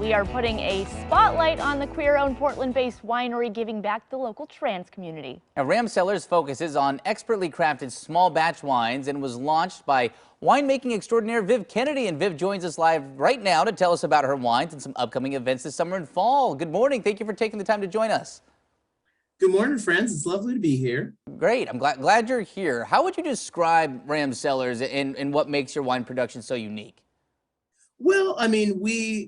we are putting a spotlight on the queer-owned Portland-based winery, giving back to the local trans community. Now, Ram Cellars focuses on expertly crafted small batch wines and was launched by winemaking extraordinaire Viv Kennedy. And Viv joins us live right now to tell us about her wines and some upcoming events this summer and fall. Good morning. Thank you for taking the time to join us. Good morning, friends. It's lovely to be here. Great. I'm glad you're here. How would you describe Ram Cellars and what makes your wine production so unique? Well, I mean,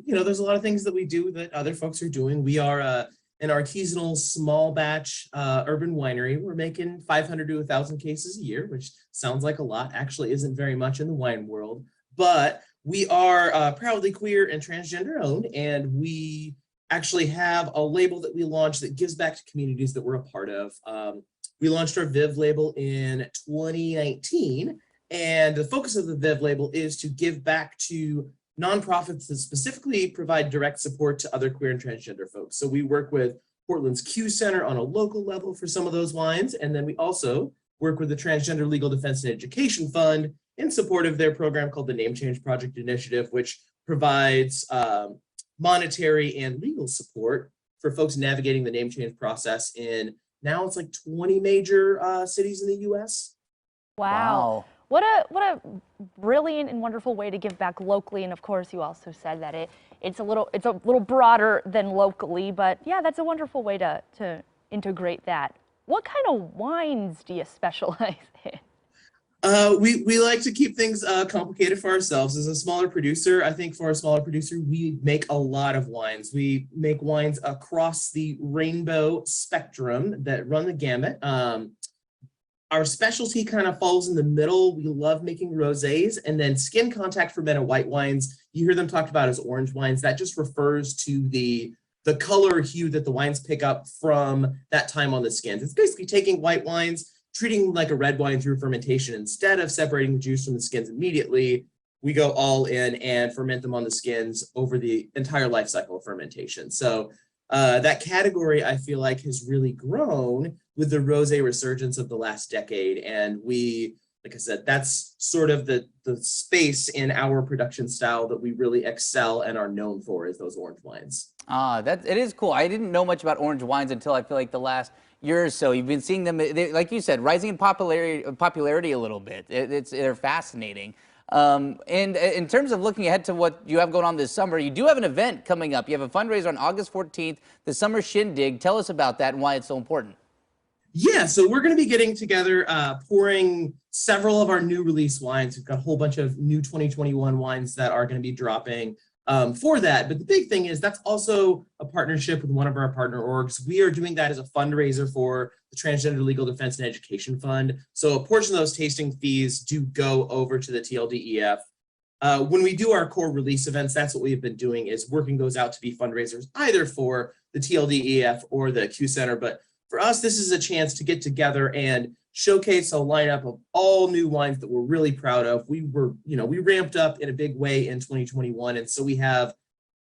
there's a lot of things that we do that other folks are doing. We are an artisanal small batch urban winery. We're making 500 to 1,000 cases a year, which sounds like a lot, actually isn't very much in the wine world. But we are proudly queer and transgender owned, and we actually have a label that we launched that gives back to communities that we're a part of. We launched our Viv label in 2019, and the focus of the Viv label is to give back to nonprofits that specifically provide direct support to other queer and transgender folks. So we work with Portland's Q Center on a local level for some of those wines, and then we also work with the Transgender Legal Defense and Education Fund in support of their program called the Name Change Project Initiative, which provides monetary and legal support for folks navigating the name change process in now it's like 20 major cities in the U.S. Wow. What a brilliant and wonderful way to give back locally. And of course, you also said that it's a little broader than locally, but yeah, that's a wonderful way to integrate that. What kind of wines do you specialize in? We like to keep things complicated for ourselves. As a smaller producer, I think for a smaller producer, we make a lot of wines. We make wines across the rainbow spectrum that run the gamut. Our specialty kind of falls in the middle. We love making rosés, and then skin contact fermented white wines. You hear them talked about as orange wines. That just refers to the color hue that the wines pick up from that time on the skins. It's basically taking white wines, treating like a red wine through fermentation. Instead of separating the juice from the skins immediately, we go all in and ferment them on the skins over the entire life cycle of fermentation. So that category, I feel like, has really grown with the rosé resurgence of the last decade. And we, like I said, that's sort of the space in our production style that we really excel and are known for, is those orange wines. It is cool. I didn't know much about orange wines until I feel like the last year or so. You've been seeing them, like you said, rising in popularity a little bit. They're fascinating. And in terms of looking ahead to what you have going on this summer, you do have an event coming up. You have a fundraiser on August 14th, the Summer Shindig. Tell us about that and why it's so important. Yeah, so we're going to be getting together, pouring several of our new release wines. We've got a whole bunch of new 2021 wines that are going to be dropping for that. But the big thing is that's also a partnership with one of our partner orgs. We are doing that as a fundraiser for the Transgender Legal Defense and Education Fund. So a portion of those tasting fees do go over to the TLDEF. When we do our core release events, that's what we've been doing, is working those out to be fundraisers either for the TLDEF or the Q Center. But for us, this is a chance to get together and showcase a lineup of all new wines that we're really proud of. We ramped up in a big way in 2021. And so we have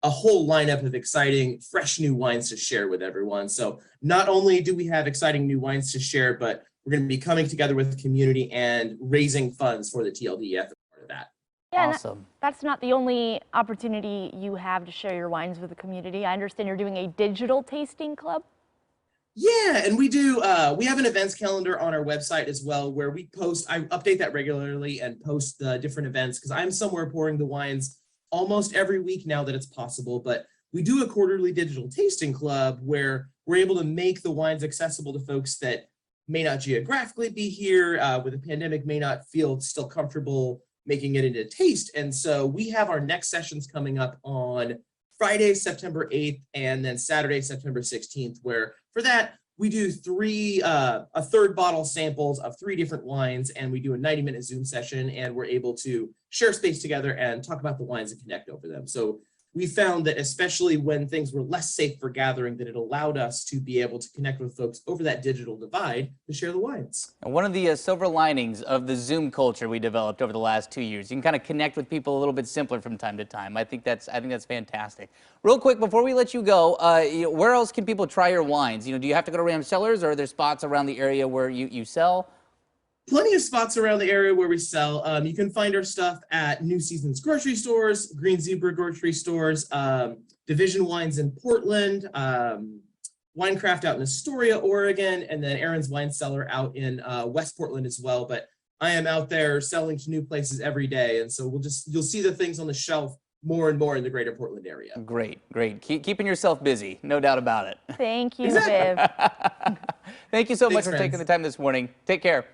a whole lineup of exciting, fresh new wines to share with everyone. So not only do we have exciting new wines to share, but we're going to be coming together with the community and raising funds for the TLDF as part of that. Yeah, awesome. That's not the only opportunity you have to share your wines with the community. I understand you're doing a digital tasting club. Yeah, and we do. We have an events calendar on our website as well, where we post. I update that regularly and post the different events, because I'm somewhere pouring the wines almost every week now that it's possible. But we do a quarterly digital tasting club where we're able to make the wines accessible to folks that may not geographically be here, with the pandemic, may not feel still comfortable making it into taste. And so we have our next sessions coming up on Friday, September 8th, and then Saturday, September 16th, where for that, we do a third bottle samples of 3 different wines, and we do a 90-minute Zoom session, and we're able to share space together and talk about the wines and connect over them. So we found that especially when things were less safe for gathering, that it allowed us to be able to connect with folks over that digital divide to share the wines. And one of the silver linings of the Zoom culture we developed over the last 2 years, you can kind of connect with people a little bit simpler from time to time. I think that's fantastic. Real quick, before we let you go, where else can people try your wines? Do you have to go to Ram Cellars, or are there spots around the area where you sell? Plenty of spots around the area where we sell. You can find our stuff at New Seasons grocery stores, Green Zebra grocery stores, Division Wines in Portland, Winecraft out in Astoria, Oregon, and then Aaron's Wine Cellar out in West Portland as well. But I am out there selling to new places every day, and so you'll see the things on the shelf more and more in the greater Portland area. Great, great. Keeping yourself busy, no doubt about it. Thank you, Exactly. Viv. Thank you so much Thanks, for friends. taking the time this morning. Take care.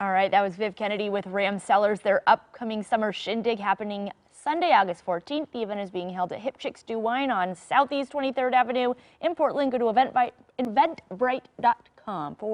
All right, that was Viv Kennedy with Ram Cellars. Their upcoming summer shindig happening Sunday, August 14th. The event is being held at Hip Chicks Do Wine on Southeast 23rd Avenue in Portland. Go to eventbrite.com for